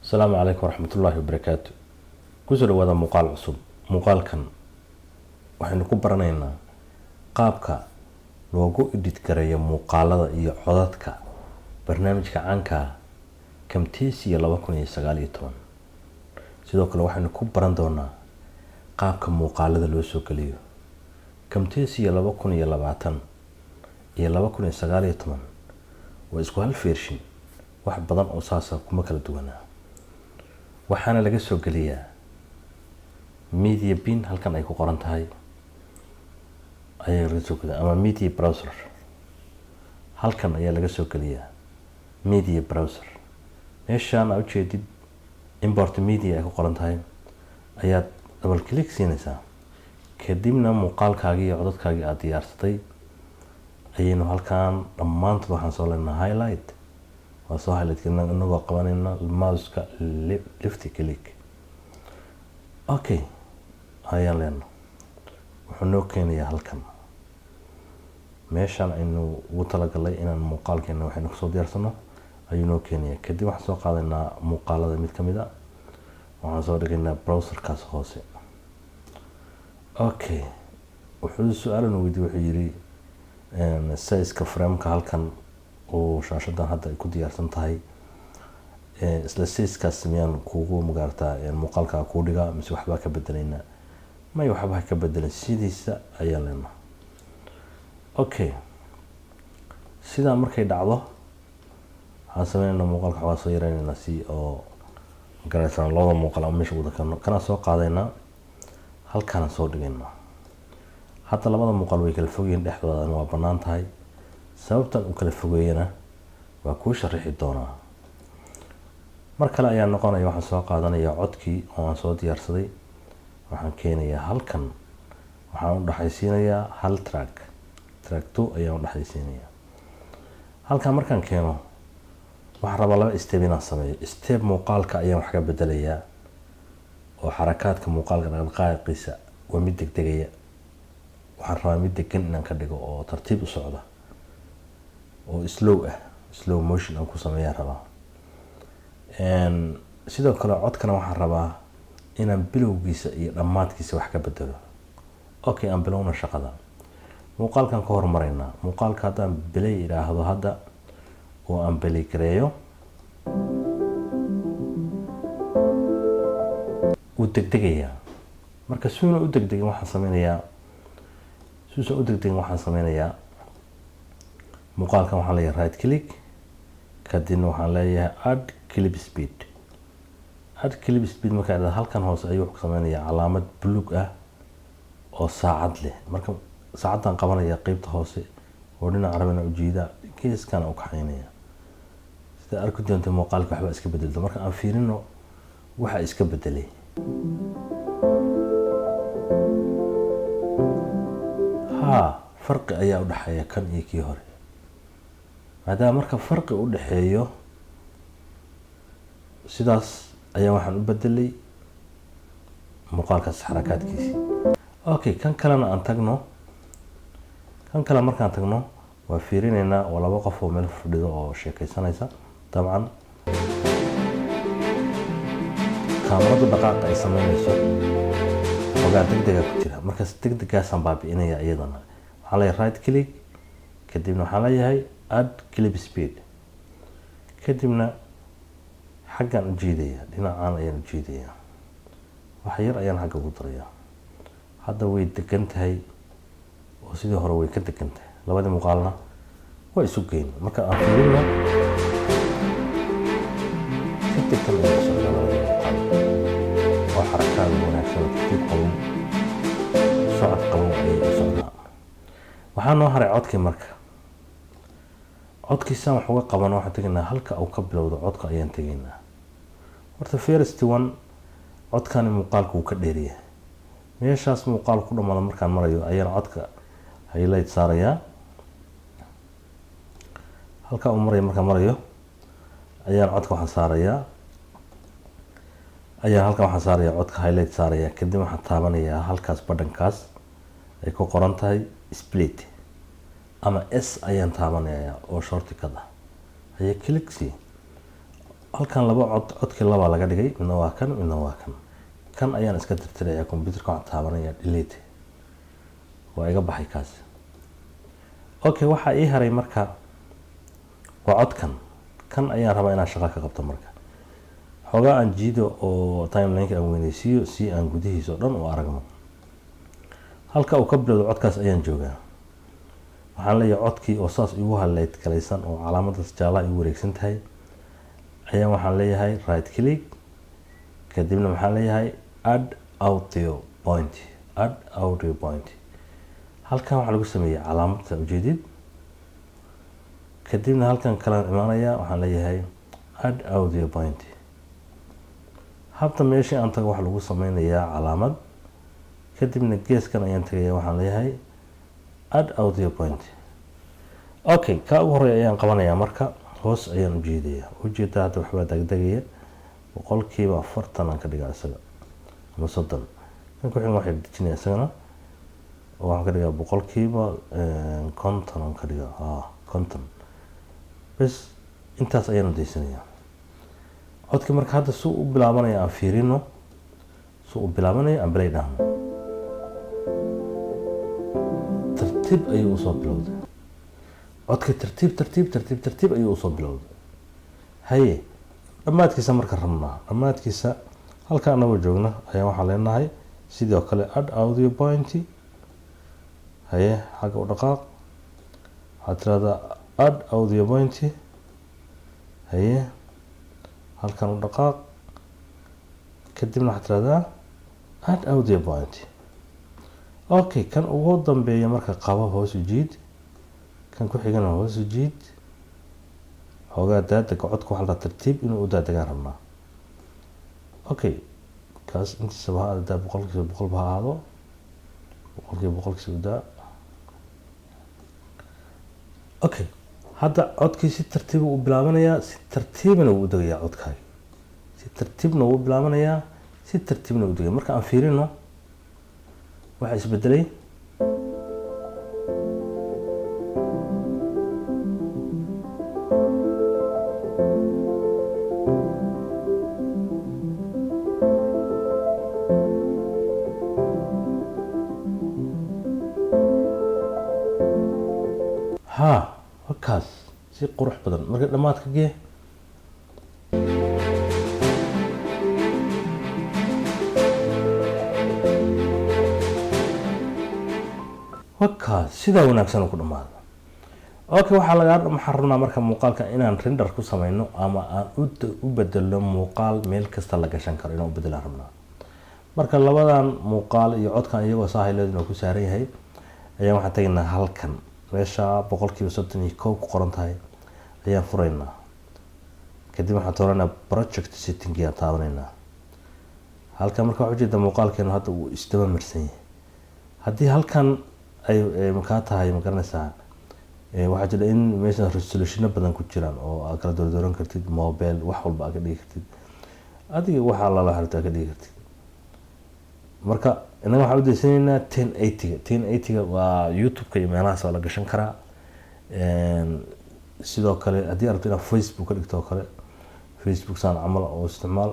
السلام عليكم ورحمة الله وبركاته. كسر وهذا مقال عصب مقال كان وحين كبرنا قابك لوجو إديت كريه مقالة يحضرتك برنامج عنك كم تيسي يلا بكون يسقاليتون سيدوك لو وحين كبرنا قابك مقالة لوسو كليو كم تيسي يلا بكون يلا بعتن يلا بكون يسقاليتون وإسكو هالفيرشين واحد بدن أساسا كم كلا دونا waxaana laga soo galiyaa media bin halkan ay ku qoran tahay ayaa laga soo galiyaa ama media browser halkan ayaa laga soo galiyaa media browser meeshaan aad jeedid import media ay ku qoran tahay ayaa double click siinaysaa kadibna muuqaalkaaga iyo codadkaaga aad diyaarsatay ayaynu halkan dhammaantood waxaan soo leenahay highlight وصح لكن إنه قوانين الماوس ليفت كليك أوكي هيا لنا وحنو كان يا هالكم ماشان إنه وطلق الله إن المقال كأنه وحنا قصود يرسمه أينو كان يا كدي وحصل قادنا مقالة ذي كميدا وحصل لكن براوزر كاس خاصة أوكي وحدث سؤال إنه فيديو حجري السايس كفريم كهالكم وشاشة هذا يكون ديارتن تاعي سلسلة كاسميان كوجو مقارنة يعني مقال كوديجا مش وحبها كبدلنا ما يحبها كبدلنا سيديسا أيالنا أوكي سيدا مركي دعوة حاسمين إنه مقال كواسيرين ناسي أو مقارنة الله مقال مش وده كان سوق قاعدنا هل كان سوق دينا حتى لما مقال ويكلفوين دحضة أنواع بنان تاعي sababtan u kala fogeeyana waa ku sharixi doonaa mar kale ayaan noqonaya waxaan soo qaadanaya codkii oo aan soo diyaarsaday waxaan keenayaa halkan waxaan u dhaxaysiinayaa hal track 2 ayaan u dhaxaysiinayaa halkan markaan keeno waxaan rabaa laba step inaan sameeyo step muuqaalka ayaan wax ka bedelayaa oo xarakaadka muuqaalka dhaqdhaqaaqiisa waa mid degdegaya waxaan rabaa mid degan inaan ka dhigo oo tartiib u socda oo slow motion aan ku sameeyaa rabaa sidoo kale codkana waxaan rabaa inaan bilowgiisa iyo dhammaadkiisa wax ka bedelo okay aan bilowna shaqada muuqaalkan ka hormaraynaa muuqaalka haddaan bilay idhaahdo hadda oo aan bilay gareeyo wuu degdegayaa marka suuna u degdegin waxaan sameynayaa muuqaalkan waxaan leeyahay right click kadibna waxaan leeyahay add clip speed marka aad halkan hoose ayuu ku sameynayaa calaamad buluug ah oo saacad leh marka saacadan qabanaya qaybta hoose oo dhinaca carabina u jeeda geeskan u kaxaynaya sida arki doonto muuqaalka waxba iska bedeldo marka aan fiirino waxa iska bedelay farqi ayaa u dhaxeeya kan iyo kii hore هذا مركب فرق وده حيو سداس أيام واحد نبدلي مقالكس حركات كيسي أوكي كان كلامنا أنتجنو كان كلام مركب أنتجنو وفيرين هنا ولا وقفوا ملف فريدو أو شيء كيسان هيسا طبعا كاميرا الدقائق أي سمين يسوع وقاعد تقدر كتير مركز تقدر كاسم بابي إني أيضا على رايت كليك كدينا حالي هاي add clip speed kadibna xaggan u jeedaya dhinacaan ayaan u jeedaya wax yar ayaan xagga ugu darayaa hadda way degan tahay oo sidii hore way ka degan tahay labada muuqaalna way isu geyn marka aan fiirino si degan ayay soo labada muuqaal oo xarakaad wanaagsan tartiib qabow socod qabow ayay u socdaa waxaa noo haray codkii marka codkiisa wax uga qaban waxa tagnaa halka uu ka bilowdo codka ayaan tagnaa horta first one codkan muuqaalku uu ka dheeriyaa meeshaas muuqaal ku dhamaado markaan marayo ayaan codka highlight saaraya halka uu markaan marayo ayaan codka waxaan saaraya codka highlight saaraya kadib waxaan taabanayaa halkaas badhankaas ay ku qoran tahay split ama S ayaan taabanaya oo shortcut ah ayay click si halkan laba codkii laba laga dhigay, midna waa kan midna waa kan ayaan iska tirtiraya computerka waxaan taabanaya delete waa iga baxay kaas. Okay, waxaa ii haray marka waa kan ayaan rabaa inaan shaqo ka qabto marka xoogaa aan jiido oo timeline aan weynaysiiyo si aan gudihiisa oo dhan u aragno. halka uu ka bilowdo codkaas ayaan joogaa, waxaan leeyahay codkii oo saas igu haleyd kalaysan oo calaamadaas jaalaha igu wareegsan tahay ayaan waxaan leeyahay right click, kadibna waxaan leeyahay add audio point. halkan waxaa lagu sameeyay calaamadda ujeedid, kadibna halkan kalaan imaanaya waxaan leeyahay add audio point. habta meeshii aan tago waxaa lagu sameynayaa calaamad, kadibna geeskan ayaan tagaya waxaan leeyahay add audio point. Okay, ka ugu horeeya ayaan qabanayaa marka hoos ayaan ujeedaa hadda waxbaa degdegaya 40% aan ka dhigaa isaga ama 30. kan ku xiga waxay dejinaya isagana oo waxaan ka dhigaa 50% aan ka dhigaa 50 bas. intaas ayaan deysanayaa codka marka hadda suu u bilaabanaya aan fiirino, suu u bilaabanaya aan play dhahno. tartiib ayuu usoo bilowday codka, tartiib ayuu usoo bilowday. haye dhammaadkiisa marka rabnaa, dhammaadkiisa halka anagoo joogna ayaa waxaan leenahay sidoo kale add audio point. haye xagga u dhaqaaq, waxaad tiraahdaa add audio point. haye halkan u dhaqaaq, kadibna waxaad tiraahdaa add audio point. Okay, kan ugu dambeeya marka qabo hoos u jiid, kan ku xigana hoos u jiid, xoogaa daadaga codka waxaa la tartiib inuu u daadagaan rabnaa. Okay, kaas intiisa ha aada 100% ha ahaado, 100% u daa. Okay, hadda codkii si tartiib u bilaabanayaa, si tartiibna uu u dagayaa codkaaga, si tartiibna uu bilaabanayaa, si tartiibna u dagaya. marka aan fiirino waxa isbedelay wakaas si qurux badan. marka dhammaadka gee wakaas sidaa wanaagsan ku dhamaado. Okay, waxaan rabnaa marka muuqaalka inaan render ku sameyno ama aan u bedelo muuqaal meel kasta la gashan karo inaan u bedelaan rabnaa. marka labadan muuqaal iyo codkan iyagoo saahileedna ku saaran yahay ayaan waxaan tagnaa halkan meesha 31% ku qoran tahay ayaan furaynaa. kadib waxaan dooranaa project setting ayaan taabanayna. halkan marka waxa ujeeda muuqaalkeenu hadda uu isdaba marsan yahay. haddii halkan ay markaa tahay ma garanaysaa waxaa jira in meesha resolution badan ku jiraan oo aad kala dooran kartid, mobile wax walba aad ka dhigi kartid, adiga waxa la xirtaa ka dhigi kartid. marka inaga waxaan u deysanaynaa 1080 waa youtube-ka iyo meelahaas oo la gashan karaa. sidoo kale haddii aragto inaad facebook ka dhigto kale facebook saan camal oo isticmaal,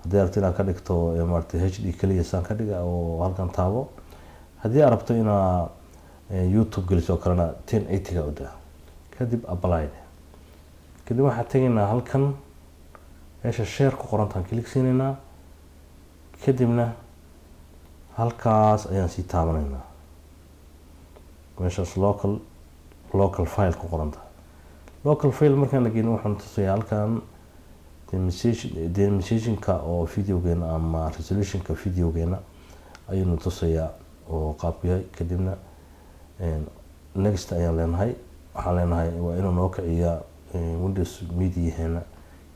haddii aragto inaad ka dhigto maaragtay hd kaliya saan ka dhiga oo halkan taabo, haddii aad rabto inaad youtube geliso kalena 1080 u daa, kadib apply. kadib waxaan tegaynaa halkan meesha share ku qorantaan click siinaynaa, kadibna halkaas ayaan sii taabanaynaa meeshaas local file ku qoranta. local file markaan la gelin waxaan tusayaa halkan dimensionka oo videogeena ama resolutionka videogeena ayuu tusayaa oo qaabku yahay. kadibna next ayaan leenahay, waxaan leenahay waa inuu noo kiciyaa Windows Media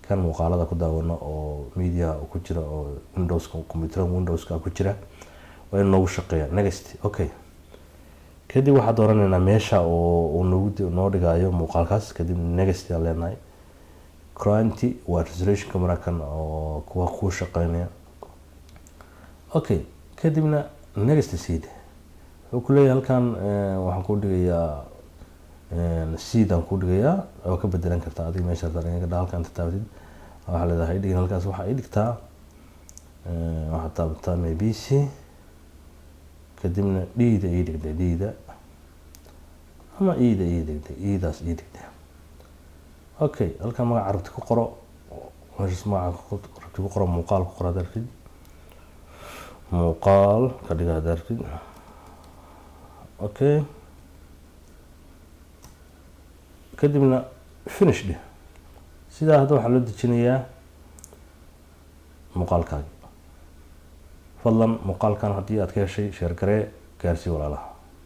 kan muuqaalada ku daawano oo media ku jira oo Windows-ka computer Windows-ka ku jira waa inuu noogu shaqeeyaa next. Okay, kadib waxaan dooranaynaa meesha oo noo dhigayo muuqaalkaas. kadib next ayaan leenahay. quality waa resolution camera-kan oo kuwa ku shaqeynaya. Okay, kadibna next seed wuxuu ku leeyahay halkan waxaan ku dhigayaa seed aan ku dhigayaa oo ka bedelan kartaa adiga meesha halkan taabtid waxaa leedahay dhigin halkaas waxaa ii dhigtaa waxaad taabataa mabc kadibna dhiida ii dhigday dhiida ama iida ii dhigday iidaas ii dhigday okay halkan magaca rabti ku qoro meeshaas magaca rabti ku qoro muuqaal ku qoro hadaad rabtid muuqaal ka dhiga hadaad rabtid okay kadibna finish dheh sidaa hadda waxaa loo dejinayaa muuqaalkaagi fadlan muuqaalkan haddii aad ka heshay sheer garee gaarsii walaalaha